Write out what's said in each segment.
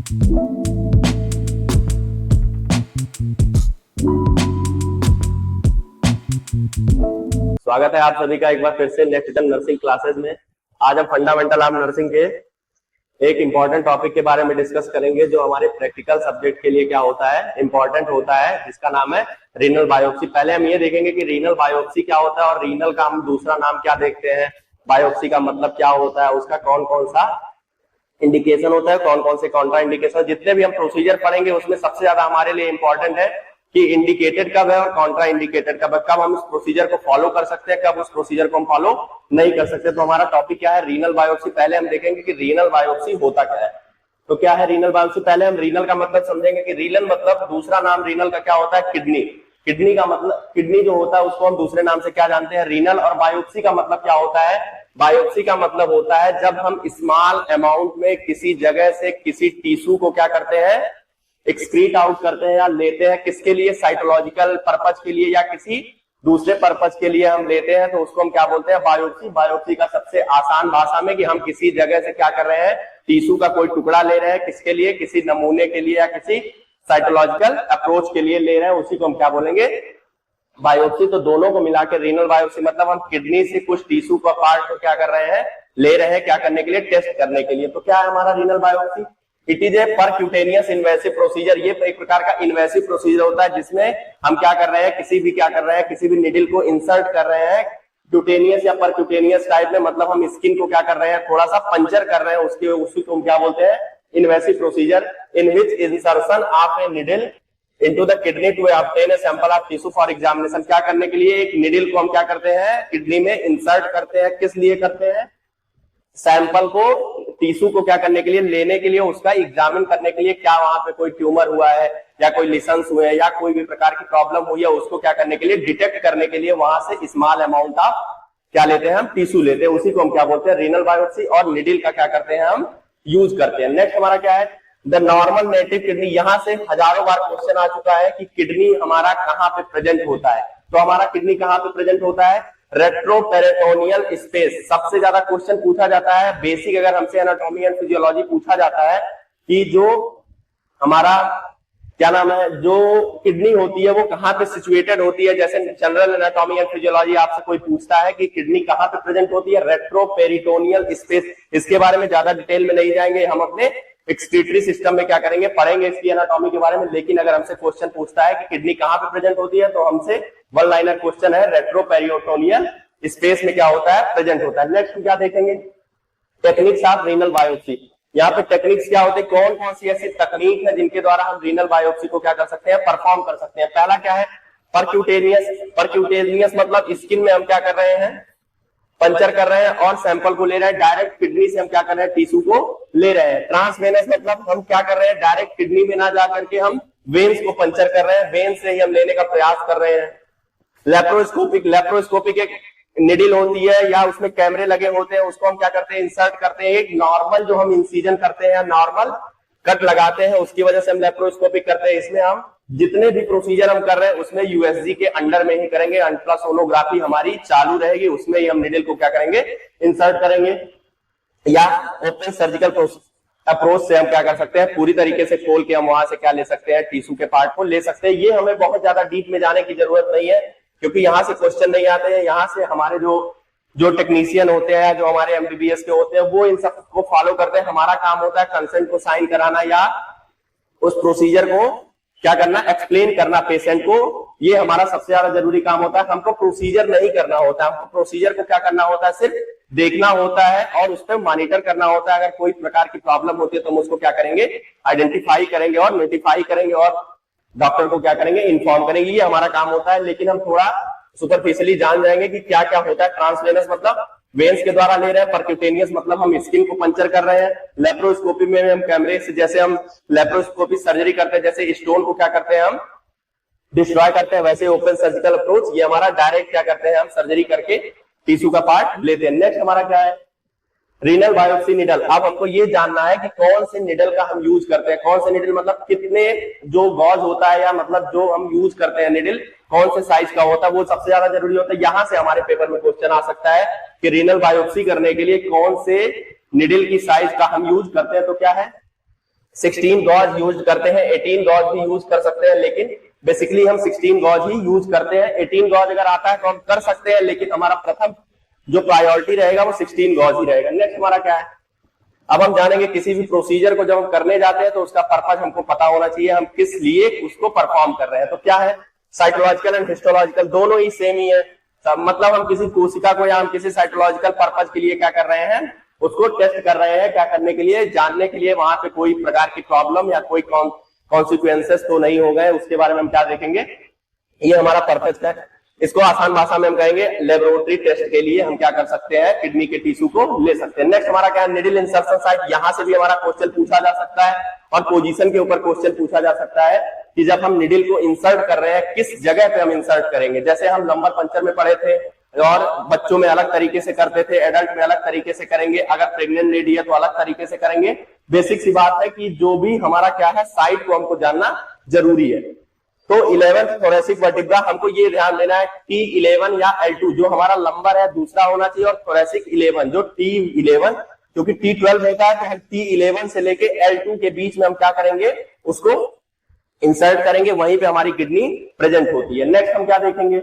स्वागत है आप सभी का एक बार फिर से नेक्स्ट नर्सिंग क्लासेस में। आज हम फंडामेंटल ऑफ नर्सिंग के एक इंपॉर्टेंट टॉपिक के बारे में डिस्कस करेंगे जो हमारे प्रैक्टिकल सब्जेक्ट के लिए क्या होता है, इंपॉर्टेंट होता है, जिसका नाम है रीनल बायोप्सी। पहले हम ये देखेंगे कि रीनल बायोप्सी क्या होता है और रीनल का हम दूसरा नाम क्या देखते हैं, बायोप्सी का मतलब क्या होता है, उसका कौन कौन सा इंडिकेशन होता है, कौन कौन से कॉन्ट्रा इंडिकेशन। जितने भी हम प्रोसीजर पढ़ेंगे उसमें सबसे ज्यादा हमारे लिए इंपॉर्टेंट है कि इंडिकेटेड कब है और कॉन्ट्रा इंडिकेटेड कब है, कब हम उस प्रोसीजर को फॉलो कर सकते हैं, कब उस प्रोसीजर को हम फॉलो नहीं कर सकते। तो हमारा टॉपिक क्या है, रीनल बायोप्सी। पहले हम देखेंगे कि रीनल बायोप्सी होता क्या है। तो क्या है रीनल बायोप्सी, पहले हम रीनल का मतलब समझेंगे कि रीनल मतलब दूसरा नाम रीनल का क्या होता है, किडनी। किडनी का मतलब, किडनी जो होता है उसको हम दूसरे नाम से क्या जानते हैं, रीनल। और बायोप्सी का मतलब क्या होता है, बायोप्सी का मतलब होता है जब हम स्मॉल अमाउंट में किसी जगह से किसी टिश्यू को क्या करते हैं, एक्सक्रीट आउट करते हैं या लेते हैं। किसके लिए, साइटोलॉजिकल पर्पज के लिए या किसी दूसरे पर्पज के लिए हम लेते हैं, तो उसको हम क्या बोलते हैं, बायोप्सी। बायोप्सी का सबसे आसान भाषा में कि हम किसी जगह से क्या कर रहे हैं, टिश्यू का कोई टुकड़ा ले रहे हैं, किसके लिए, किसी नमूने के लिए या किसी साइटोलॉजिकल अप्रोच के लिए ले रहे हैं, उसी को हम क्या बोलेंगे, बायोप्सी। तो दोनों को मिला के रीनल बायोप्सी मतलब हम किडनी से कुछ टिश्यू का पार्ट को क्या कर रहे हैं, ले रहे हैं, क्या करने के लिए, टेस्ट करने के लिए। तो क्या है हमारा renal biopsy, it is a percutaneous invasive procedure. ये एक प्रकार का इन्वेसिव प्रोसीजर होता है जिसमें हम क्या कर रहे हैं, किसी भी निडल को इंसर्ट कर रहे हैं क्यूटेनियस या परक्यूटेनियस टाइप में, मतलब हम स्किन को क्या कर रहे हैं, थोड़ा सा पंचर कर रहे हैं, उसी को हम क्या बोलते हैं, invasive procedure. In which insertion of a needle into the kidney to obtain a sample of tissue for examination. क्या करने के लिए, एक निडल को हम क्या करते हैं, किडनी में इंसर्ट करते हैं। किस लिए करते हैं, सैंपल को, टिश्यू को क्या करने के लिए, लेने के लिए, उसका एग्जामिन करने के लिए, क्या वहां पे कोई ट्यूमर हुआ है या कोई लिशंस हुए हैं या कोई भी प्रकार की प्रॉब्लम हुई है, उसको क्या करने के लिए, डिटेक्ट करने के लिए वहां से स्मॉल अमाउंट ऑफ क्या लेते हैं, हम टिश्यू लेते हैं, उसी को हम क्या बोलते हैं, रीनल बायोप्सी। और निडल का क्या करते हैं, हम यूज करते हैं। नेक्स्ट हमारा क्या है, द नॉर्मल नेटिव किडनी। यहां से हजारों बार क्वेश्चन आ चुका है कि किडनी हमारा कहां पे प्रेजेंट होता है। तो हमारा किडनी कहां पे प्रेजेंट होता है, रेट्रोपेरिटोनियल स्पेस। सबसे ज्यादा क्वेश्चन पूछा जाता है बेसिक, अगर हमसे एनाटॉमी एंड फिजियोलॉजी पूछा जाता है कि जो हमारा क्या नाम है, जो किडनी होती है वो कहां पे सिचुएटेड होती है। जैसे जनरल एनाटॉमी एंड फिजियोलॉजी आपसे कोई पूछता है कि किडनी कहां पे प्रेजेंट होती है, रेट्रोपेरिटोनियल स्पेस। इसके बारे में ज्यादा डिटेल में नहीं जाएंगे, हम अपने एक्सक्रीटरी सिस्टम में क्या करेंगे, पढ़ेंगे इसकी एनाटॉमी के बारे में। लेकिन अगर हमसे क्वेश्चन पूछता है कि किडनी कहां पे प्रेजेंट होती है, तो हमसे वन लाइनर क्वेश्चन है, रेट्रोपेरिटोनियल स्पेस में क्या होता है, प्रेजेंट होता है। नेक्स्ट क्या देखेंगे, टेक्निक्स ऑफ रीनल बायोप्सी। यहाँ पे टेक्निक्स क्या होते हैं, कौन कौन सी ऐसी तकनीक है जिनके द्वारा हम रीनल बायोप्सी को क्या कर सकते हैं, परफॉर्म कर सकते हैं। पहला क्या है, परक्यूटेनियस। परक्यूटेनियस मतलब स्किन में हम क्या कर रहे हैं, पंचर कर रहे हैं और सैंपल को ले रहे हैं। डायरेक्ट किडनी से हम क्या कर रहे हैं, टिश्यू को ले रहे हैं। ट्रांसवेनस मतलब हम क्या कर रहे हैं, डायरेक्ट किडनी में ना जाकर के हम वेन्स को पंचर कर रहे हैं, वेन्स से ही हम लेने का प्रयास कर रहे हैं। लेप्रोस्कोपिक, लेप्रोस्कोपिक एक निडल होती है या उसमें कैमरे लगे होते हैं, उसको हम क्या करते हैं, इंसर्ट करते हैं। एक नॉर्मल जो हम इंसिजन करते हैं, नॉर्मल कट लगाते हैं, उसकी वजह से हम लेप्रोस्कोपिक करते हैं। इसमें हम जितने भी प्रोसीजर हम कर रहे हैं उसमें यूएसजी के अंडर में ही करेंगे, अल्ट्रासोनोग्राफी हमारी चालू रहेगी, उसमें ही हम निडल को क्या करेंगे, इंसर्ट करेंगे। या ओपन सर्जिकल अप्रोच से हम क्या कर सकते हैं, पूरी तरीके से खोल के हम वहां से क्या ले सकते हैं, टिश्यू के पार्ट को ले सकते हैं। ये हमें बहुत ज्यादा डीप में जाने की जरूरत नहीं है क्योंकि यहाँ से क्वेश्चन नहीं आते हैं। यहाँ से हमारे जो टेक्नीशियन होते हैं, जो हमारे एमबीबीएस के होते हैं, वो इन सब को फॉलो करते हैं। हमारा काम होता है कंसेंट को साइन कराना या उस प्रोसीजर को क्या करना, एक्सप्लेन करना पेशेंट को। ये हमारा सबसे ज्यादा जरूरी काम होता है। हमको प्रोसीजर नहीं करना होता, हमको प्रोसीजर को क्या करना होता है, सिर्फ देखना होता है और उस पर मॉनिटर करना होता है। अगर कोई प्रकार की प्रॉब्लम होती है तो हम उसको क्या करेंगे, आइडेंटिफाई करेंगे और नोटिफाई करेंगे और डॉक्टर को क्या करेंगे, इन्फॉर्म करेंगे। ये हमारा काम होता है। लेकिन हम थोड़ा सुपरफिशियली जान जाएंगे कि क्या क्या होता है। ट्रांसवेनस मतलब वेन्स के द्वारा ले रहे हैं, परक्यूटेनियस मतलब हम स्किन को पंचर कर रहे हैं, लेप्रोस्कोपी में हम कैमरे से, जैसे हम लेप्रोस्कोपी सर्जरी करते हैं, जैसे स्टोन को क्या करते हैं, हम डिस्ट्रॉय करते हैं, वैसे ओपन सर्जिकल अप्रोच ये हमारा डायरेक्ट क्या करते हैं, हम सर्जरी करके टिश्यू का पार्ट लेते हैं। नेक्स्ट हमारा क्या है, रीनल बायोप्सी निडल। अब हमको ये जानना है कि कौन से निडल का हम यूज करते हैं। कौन से निडल मतलब कितने जो गॉज होता है या मतलब जो हम यूज करते हैं निडल कौन से साइज का होता है, वो सबसे ज्यादा जरूरी होता है। यहां से हमारे पेपर में क्वेश्चन आ सकता है कि रीनल बायोप्सी करने के लिए कौन से निडल की साइज का हम यूज करते हैं। तो क्या है, 16 गॉज यूज करते हैं, 18 गॉज भी यूज कर सकते हैं, लेकिन बेसिकली हम 16 गॉज ही यूज करते हैं। 18 गॉज अगर आता है तो हम कर सकते हैं, लेकिन हमारा प्रथम जो प्रायोरिटी रहेगा वो 16 गॉज ही रहेगा। नेक्स्ट हमारा क्या है, अब हम जानेंगे किसी भी प्रोसीजर को जब हम करने जाते हैं तो उसका पर्पज हमको पता होना चाहिए, हम किस लिए उसको परफॉर्म कर रहे हैं। तो क्या है, साइटोलॉजिकल एंड हिस्टोलॉजिकल दोनों ही सेम ही है। मतलब हम किसी कोशिका को या हम किसी साइटोलॉजिकल पर्पज के लिए क्या कर रहे हैं, उसको टेस्ट कर रहे हैं। क्या करने के लिए, जानने के लिए वहां पे कोई प्रकार की प्रॉब्लम या कोई कॉन्सिक्वेंसेस तो नहीं हो गए, उसके बारे में हम क्या देखेंगे, ये हमारा पर्पज है। इसको आसान भाषा में हम कहेंगे लेबोरेटरी टेस्ट के लिए हम क्या कर सकते हैं, किडनी के टिश्यू को ले सकते हैं। नेक्स्ट हमारा क्या है, निडल इंसर्शन साइट। यहां से भी हमारा क्वेश्चन पूछा जा सकता है और पोजीशन के ऊपर क्वेश्चन पूछा जा सकता है कि जब हम निडल को इंसर्ट कर रहे हैं किस जगह पे हम इंसर्ट करेंगे। जैसे हम नंबर पंचर में पढ़े थे और बच्चों में अलग तरीके से करते थे, एडल्ट में अलग तरीके से करेंगे, अगर प्रेग्नेंट लेडी है तो अलग तरीके से करेंगे। बेसिक सी बात है कि जो भी हमारा क्या है, साइट को हमको जानना जरूरी है। तो 11th थोरेसिक वर्टिब्रा हमको ये ध्यान देना है, T11 या L2 जो हमारा नंबर है दूसरा होना चाहिए, और थोरेसिक 11 जो T11, क्योंकि T12 होता है तो हम T11 से लेके L2 के बीच में हम क्या करेंगे, उसको इंसर्ट करेंगे, वहीं पे हमारी किडनी प्रेजेंट होती है। नेक्स्ट हम क्या देखेंगे,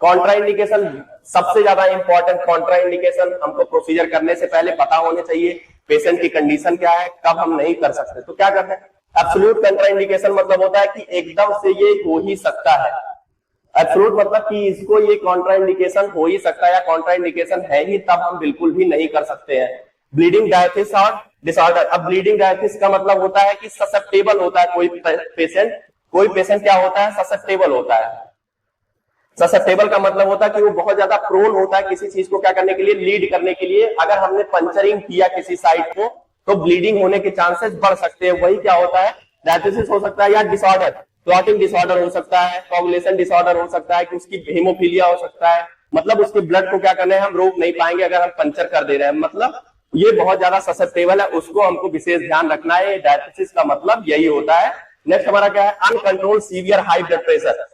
कॉन्ट्राइंडिकेशन। सबसे ज्यादा इंपॉर्टेंट कॉन्ट्राइंडिकेशन हमको प्रोसीजर करने से पहले पता होने चाहिए, पेशेंट की कंडीशन क्या है, कब हम नहीं कर सकते। तो क्या करना है, एब्सोल्यूट कॉन्ट्राइंडिकेशन मतलब होता है कि एकदम से ये हो ही सकता है। एब्सोल्यूट मतलब कि इसको ये कॉन्ट्राइंडिकेशन हो ही सकता है या कॉन्ट्राइंडिकेशन है ही, तब हम बिल्कुल भी नहीं कर सकते हैं। ब्लीडिंग डायथिस और डिसऑर्डर। अब ब्लीडिंग डायथिस का मतलब होता है कि ससेप्टेबल होता है कोई पेशेंट क्या होता है, ससेप्टेबल होता है। ससेप्टेबल का मतलब होता है कि वो बहुत ज्यादा प्रोन होता है किसी चीज को क्या करने के लिए, लीड करने के लिए। अगर हमने पंचरिंग किया किसी साइड को तो ब्लीडिंग होने के चांसेस बढ़ सकते हैं। वही क्या होता है, डायथिसिस हो सकता है या डिसऑर्डर, क्लॉटिंग डिसऑर्डर हो सकता है, कोगुलेशन डिसऑर्डर हो सकता है, कि उसकी हीमोफीलिया हो सकता है। मतलब उसके ब्लड को क्या करना है, हम रोक नहीं पाएंगे अगर हम पंचर कर दे रहे हैं। मतलब ये बहुत ज्यादा ससेप्टेबल है, उसको हमको विशेष ध्यान रखना है। डायथिसिस का मतलब यही होता है। नेक्स्ट हमारा क्या है, uncontrolled severe high blood pressure.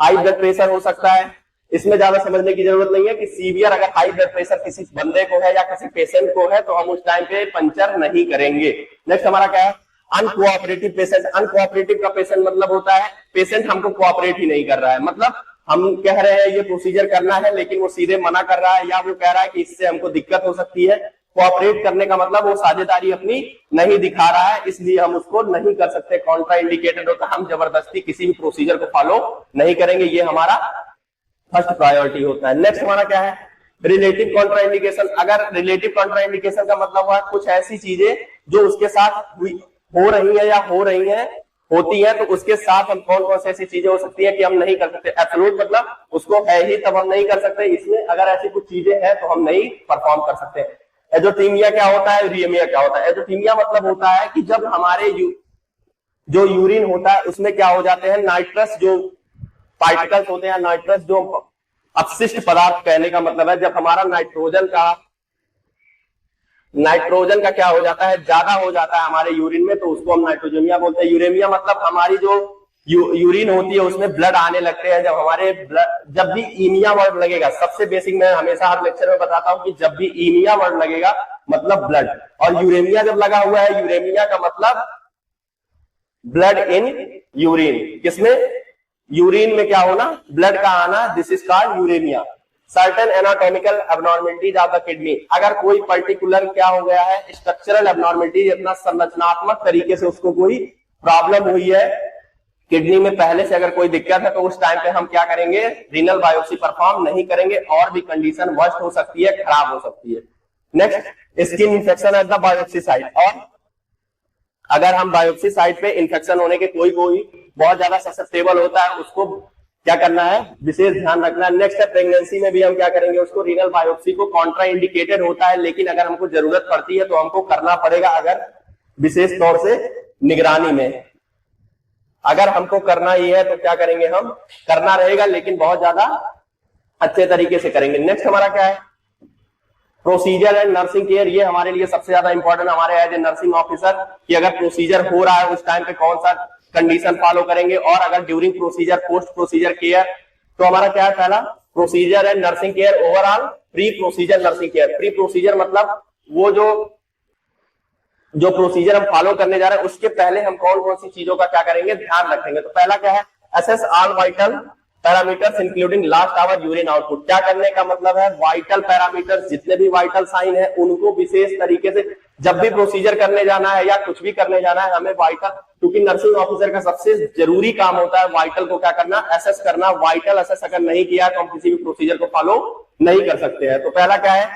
High blood pressure हो सकता है, इसमें ज्यादा समझने की जरूरत नहीं है कि सीवियर अगर हाई ब्लड प्रेशर किसी बंदे को है या किसी पेशेंट को है तो हम उस टाइम पे पंचर नहीं करेंगे। नेक्स्ट हमारा क्या है, अनकोऑपरेटिव पेशेंट। अनकोऑपरेटिव का पेशेंट मतलब होता है पेशेंट हमको कोऑपरेट ही नहीं कर रहा है। मतलब हम कह रहे हैं ये प्रोसीजर करना है लेकिन वो सीधे मना कर रहा है, या वो कह रहा है कि इससे हमको दिक्कत हो सकती है। कोऑपरेट करने का मतलब वो साझेदारी अपनी नहीं दिखा रहा है, इसलिए हम उसको नहीं कर सकते। कॉन्ट्रा इंडिकेटेड होता है, हम जबरदस्ती किसी भी प्रोसीजर को फॉलो नहीं करेंगे, ये हमारा फर्स्ट प्रायोरिटी होता है। नेक्स्ट हमारा क्या है, रिलेटिव कॉन्ट्राइंडिकेशन। अगर रिलेटिव कॉन्ट्राइंडिकेशन का मतलब हुआ कुछ ऐसी चीजें जो उसके साथ हो रही है या हो रही है, होती है, तो उसके साथ हम कौन कौन सी ऐसी चीजें हो सकती है कि हम नहीं कर सकते। एब्सोल्यूट मतलब उसको है ही तब हम नहीं कर सकते, इसमें अगर ऐसी कुछ चीजें हैं तो हम नहीं परफॉर्म कर सकते। एजोथीमिया क्या होता है, यूरेमिया क्या होता है। एजोथीमिया मतलब होता है कि जब हमारे जो यूरिन होता है उसमें क्या हो जाते हैं, नाइट्रस जो पार्टिकल्स होते हैं, नाइट्रस जो अपशिष्ट पदार्थ, कहने का मतलब है जब हमारा नाइट्रोजन का क्या हो जाता है, ज्यादा हो जाता है हमारे यूरिन में, तो उसको हम नाइट्रोजेमिया बोलते हैं। यूरेमिया मतलब हमारी जो यूरिन होती है उसमें ब्लड आने लगते हैं। जब हमारे जब भी ईमिया वर्ड लगेगा, सबसे बेसिक मैं हमेशा हर लेक्चर में बताता हूं कि जब भी ईमिया वर्ड लगेगा मतलब ब्लड, और यूरेमिया जब लगा हुआ है, यूरेमिया का मतलब ब्लड इन यूरिन। किसमें, यूरिन में क्या होना, ब्लड का आना, this is called uraemia. Certain anatomical abnormalities of the kidney. अगर कोई पर्टिकुलर क्या हो गया है, स्ट्रक्चरल एबनॉर्मलिटी, अपना संरचनात्मक तरीके से उसको कोई प्रॉब्लम हुई है किडनी में, पहले से अगर कोई दिक्कत है, तो उस टाइम पे हम क्या करेंगे, रीनल बायोप्सी परफॉर्म नहीं करेंगे, और भी कंडीशन वर्स्ट हो सकती है, खराब हो सकती है। Next, skin infection at the biopsy site. और अगर हम बायोप्सी साइट पे इंफेक्शन होने के कोई बहुत ज्यादा ससेप्टेबल होता है, उसको क्या करना है, विशेष ध्यान रखना है। नेक्स्ट है प्रेगनेंसी में भी हम क्या करेंगे, उसको रीनल बायोप्सी को कॉन्ट्रा इंडिकेटेड होता है, लेकिन अगर हमको जरूरत पड़ती है तो हमको करना पड़ेगा, अगर विशेष तौर से निगरानी में अगर हमको करना ही है तो क्या करेंगे, हम करना रहेगा, लेकिन बहुत ज्यादा अच्छे तरीके से करेंगे। नेक्स्ट हमारा क्या है, प्रोसीजर एंड नर्सिंग केयर। ये हमारे लिए सबसे ज्यादा इंपॉर्टेंट हमारे एज ए नर्सिंग ऑफिसर, कि अगर प्रोसीजर हो रहा है उस टाइम पे कौन सा कंडीशन फॉलो करेंगे, और अगर during procedure, post procedure care. तो हमारा क्या है, पहला procedure and nursing care, overall pre procedure nursing care. Pre procedure मतलब वो जो जो प्रोसीजर हम फॉलो करने जा रहे हैं उसके पहले हम कौन कौन सी चीजों का क्या करेंगे, ध्यान रखेंगे। तो पहला क्या है, assess all vital parameters including last hour urine output. क्या करने का मतलब है, वाइटल पैरामीटर्स जितने भी वाइटल साइन है उनको विशेष तरीके से जब भी प्रोसीजर करने जाना है या कुछ भी करने जाना है हमें वाइटल, क्योंकि नर्सिंग ऑफिसर का सबसे जरूरी काम होता है वाइटल को क्या करना, असेस करना। वाइटल असेस अगर नहीं किया तो हम किसी भी प्रोसीजर को फॉलो नहीं कर सकते हैं। तो पहला क्या है,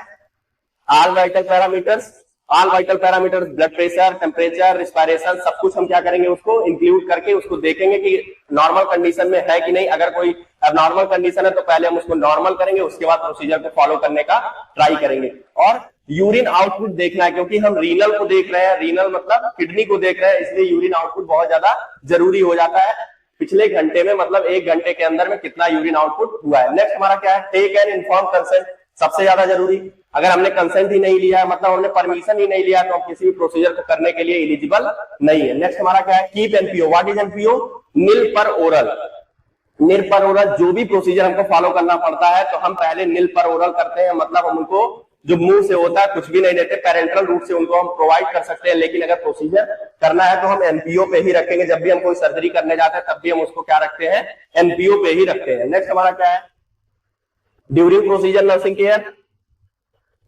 all vital parameters, all vital parameters, blood pressure, temperature, respiration, सब कुछ हम क्या करेंगे उसको इंक्लूड करके उसको देखेंगे कि नॉर्मल कंडीशन में है कि नहीं। अगर कोई अबनॉर्मल कंडीशन है तो पहले हम उसको नॉर्मल करेंगे, उसके बाद प्रोसीजर को फॉलो करने का ट्राई करेंगे। और यूरिन आउटपुट देखना है, क्योंकि हम रीनल को देख रहे हैं, रीनल मतलब किडनी को देख रहे हैं, इसलिए यूरिन आउटपुट बहुत ज्यादा जरूरी हो जाता है। पिछले घंटे में मतलब 1 घंटे के अंदर में कितना यूरिन आउटपुट हुआ है। नेक्स्ट हमारा क्या है, टेक एन इन्फॉर्म कंसेंट, सबसे ज्यादा जरूरी। अगर हमने कंसेंट ही नहीं लिया है, मतलब हमने परमिशन ही नहीं लिया, तो हम किसी भी प्रोसीजर को करने के लिए एलिजिबल नहीं है। नेक्स्ट हमारा क्या है, keep NPO. What is NPO, nil per oral. Nil per oral जो भी प्रोसीजर हमको फॉलो करना पड़ता है तो हम पहले नील पर ओरल करते हैं, मतलब हम उनको जो मुंह से होता है कुछ भी नहीं देते, पेरेंटल रूट से उनको हम प्रोवाइड कर सकते हैं। लेकिन अगर प्रोसीजर करना है तो हम एनपीओ पे ही रखेंगे। जब भी हम कोई सर्जरी करने जाते हैं तब भी हम उसको क्या रखते हैं, एनपीओ पे ही रखते हैं। नेक्स्ट हमारा क्या है, during procedure nursing care.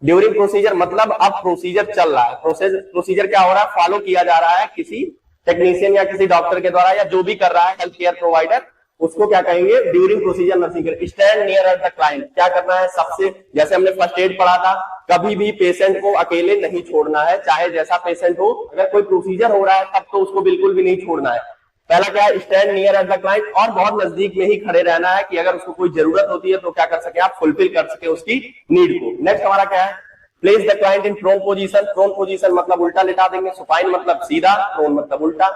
During procedure मतलब अब प्रोसीजर चल रहा है, प्रोसीजर क्या हो रहा है, फॉलो किया जा रहा है किसी टेक्नीशियन या किसी डॉक्टर के द्वारा, या जो भी कर रहा है हेल्थ केयर प्रोवाइडर, उसको क्या कहेंगे, during procedure nursing care. Stand near at the client, क्या करना है, सबसे जैसे हमने फर्स्ट एड पढ़ा था, कभी भी पेशेंट को अकेले नहीं छोड़ना है, चाहे जैसा पेशेंट हो। अगर कोई प्रोसीजर हो रहा है तब तो उसको बिल्कुल भी नहीं छोड़ना है। पहला क्या है, stand near at the client, और बहुत नजदीक में ही खड़े रहना है कि अगर उसको कोई जरूरत होती है तो क्या कर सके आप, फुलफिल कर सके उसकी नीड को। नेक्स्ट हमारा क्या है, place the client in prone position. Prone position मतलब उल्टा लेटा देंगे, सुपाइन मतलब सीधा, प्रोन मतलब उल्टा।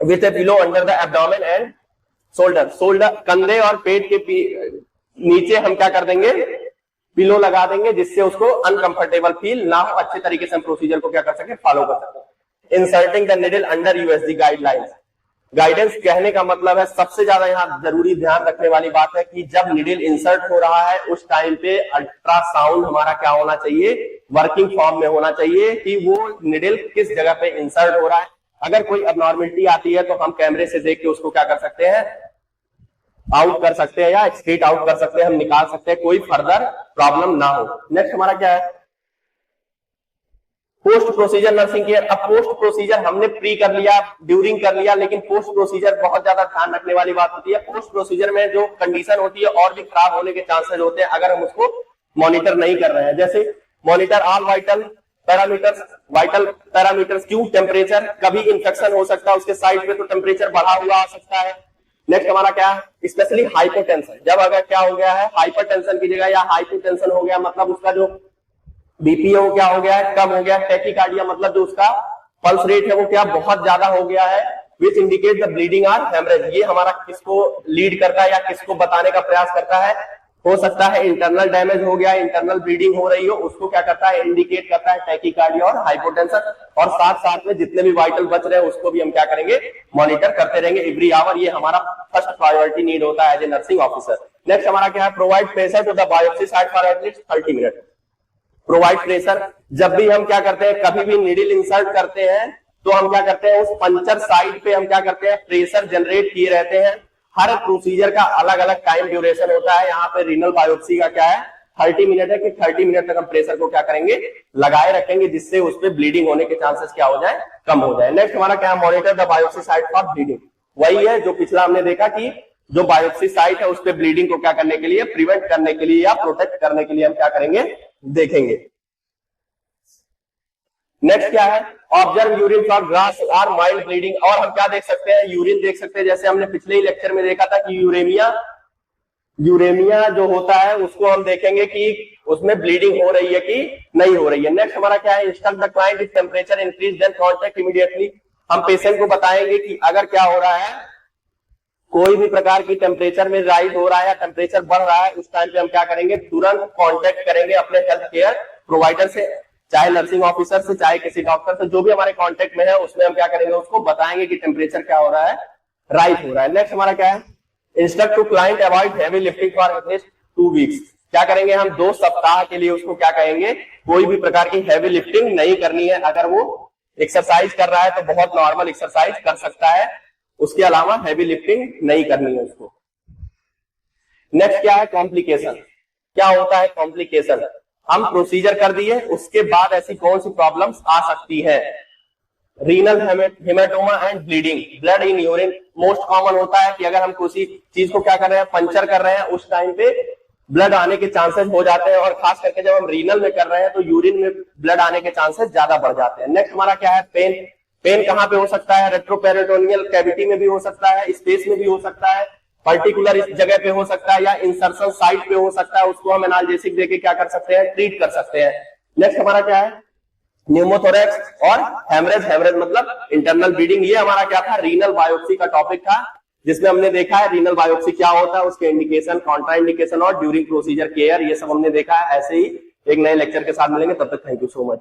With A pillow under the abdomen and shoulder. Shoulder कंधे और पेट के नीचे हम क्या कर देंगे, पिलो लगा देंगे, जिससे उसको अनकंफर्टेबल फील ना हो, अच्छे तरीके से हम प्रोसीजर को क्या कर सके, फॉलो कर सके। Inserting the needle under USG guidelines. Guidance कहने का मतलब है, सबसे ज्यादा यहाँ जरूरी ध्यान रखने वाली बात है कि जब निडल इंसर्ट हो रहा है उस टाइम पे अल्ट्रासाउंड हमारा क्या होना चाहिए, वर्किंग फॉर्म में होना चाहिए कि वो निडल किस जगह पे इंसर्ट हो रहा है। अगर कोई अबनॉर्मलिटी आती है तो हम कैमरे से देख के उसको क्या कर सकते हैं, आउट कर सकते हैं या स्ट्रेट आउट कर सकते हैं, हम निकाल सकते हैं, कोई फर्दर प्रॉब्लम ना हो। नेक्स्ट हमारा क्या है, पोस्ट प्रोसीजर नर्सिंग केयर। अब पोस्ट प्रोसीजर हमने प्री कर लिया, ड्यूरिंग कर लिया, लेकिन पोस्ट प्रोसीजर बहुत ज्यादा ध्यान रखने वाली बात होती है। पोस्ट प्रोसीजर में जो कंडीशन होती है और भी खराब होने के चांसेस होते हैं अगर हम उसको मॉनिटर नहीं कर रहे हैं। जैसे monitor all vital parameters, vital parameters क्यों, टेम्परेचर, कभी इंफेक्शन हो सकता है उसके साइड पे तो टेम्परेचर बढ़ा हुआ आ सकता है। नेक्स्ट हमारा क्या है, स्पेशली हाइपोटेंशन। जब अगर क्या हो गया है, हाइपरटेंशन की जगह या हाइपोटेंशन हो गया, मतलब उसका जो बीपी है वो क्या हो गया है, कम हो गया है। टैकीकार्डिया मतलब जो उसका पल्स रेट है वो क्या बहुत ज्यादा हो गया है। विच इंडिकेट द ब्लीडिंग और हेमरेज, ये हमारा किसको लीड करता है या किसको बताने का प्रयास करता है, हो सकता है इंटरनल डैमेज हो गया, इंटरनल ब्लीडिंग हो रही हो, उसको क्या करता है, इंडिकेट करता है टैकीकार्डिया और हाइपोटेंशन। और साथ साथ में जितने भी वाइटल बच रहे हैं उसको भी हम क्या करेंगे, मॉनिटर करते रहेंगे एवरी आवर। ये हमारा फर्स्ट प्रायोरिटी नीड होता है as a nursing officer. Next हमारा क्या है, provide pressure to the biopsy site for at least 30 minute. Provide pressure, जब भी हम क्या करते हैं, कभी भी नीडल इंसर्ट करते हैं तो हम क्या करते हैं, उस पंचर साइट पे हम क्या करते हैं, प्रेशर जनरेट किए रहते हैं। हर प्रोसीजर का अलग अलग टाइम ड्यूरेशन होता है। यहाँ पे रीनल बायोप्सी का क्या है, 30 मिनट है कि 30 मिनट तक हम प्रेशर को क्या करेंगे, लगाए रखेंगे, जिससे उस पर ब्लीडिंग होने के चांसेस क्या हो जाए, कम हो जाए। नेक्स्ट हमारा क्या है, monitor the biopsy site for bleeding. वही है जो पिछला हमने देखा कि जो बायोप्सी साइट है उस पर ब्लीडिंग को क्या करने के लिए, प्रिवेंट करने के लिए या प्रोटेक्ट करने के लिए हम क्या करेंगे, देखेंगे। नेक्स्ट क्या है, ऑब्जर्व यूरिन फॉर ग्रास और माइल्ड ब्लीडिंग। और हम क्या देख सकते हैं, यूरिन देख सकते हैं, जैसे हमने पिछले ही लेक्चर में देखा था कि यूरेमिया जो होता है उसको हम देखेंगे कि उसमें ब्लीडिंग हो रही है कि नहीं हो रही है। नेक्स्ट हमारा क्या है, instruct the client if temperature increase then contact immediately. हम पेशेंट को बताएंगे कि अगर क्या हो रहा है, कोई भी प्रकार की टेम्परेचर में राइज हो रहा है या टेम्परेचर बढ़ रहा है, उस टाइम पे हम क्या करेंगे, तुरंत कांटेक्ट करेंगे अपने हेल्थ केयर प्रोवाइडर से, चाहे नर्सिंग ऑफिसर से, चाहे किसी डॉक्टर से, जो भी हमारे कांटेक्ट में है उसमें हम क्या करेंगे, उसको बताएंगे कि टेम्परेचर क्या हो रहा है, राइज हो रहा है। नेक्स्ट हमारा क्या है, instruct to client avoid heavy lifting for at least 2 weeks. क्या करेंगे हम, 2 सप्ताह के लिए उसको क्या कहेंगे, कोई भी प्रकार की हैवी लिफ्टिंग नहीं करनी है। अगर वो एक्सरसाइज कर रहा है तो बहुत नॉर्मल एक्सरसाइज कर सकता है, उसके अलावा हैवी लिफ्टिंग नहीं करनी है उसको। नेक्स्ट क्या है, कॉम्प्लिकेशन। क्या होता है कॉम्प्लिकेशन? हम प्रोसीजर कर दिए, उसके बाद ऐसी कौन सी प्रॉब्लम्स आ सकती है? Renal haematoma and bleeding, blood in urine most common होता है कि अगर हम किसी चीज को क्या कर रहे हैं, पंचर कर रहे हैं, उस टाइम पे ब्लड आने के चांसेस हो जाते हैं, और खास करके जब हम रीनल में कर रहे हैं तो यूरिन में ब्लड आने के चांसेस ज्यादा बढ़ जाते हैं। नेक्स्ट हमारा क्या है, पेन। पेन कहां पे हो सकता है? रेट्रोपेरिटोनियल कैविटी में भी हो सकता है, स्पेस में भी हो सकता है, पर्टिकुलर इस जगह पे हो सकता है, या इंसर्शन साइट पे हो सकता है। उसको हम एनाल्जेसिक देके क्या कर सकते हैं, ट्रीट कर सकते हैं। नेक्स्ट हमारा क्या है, न्यूमोथोरेक्स और हेमरेज। हेमरेज मतलब इंटरनल ब्लीडिंग। ये हमारा क्या था, रीनल बायोप्सी का टॉपिक था, जिसमें हमने देखा है रीनल बायोप्सी क्या होता है, उसके इंडिकेशन, कॉन्ट्रा इंडिकेशन और ड्यूरिंग प्रोसीजर केयर, ये सब हमने देखा है। ऐसे ही एक नए लेक्चर के साथ मिलेंगे, तब तक थैंक यू सो मच।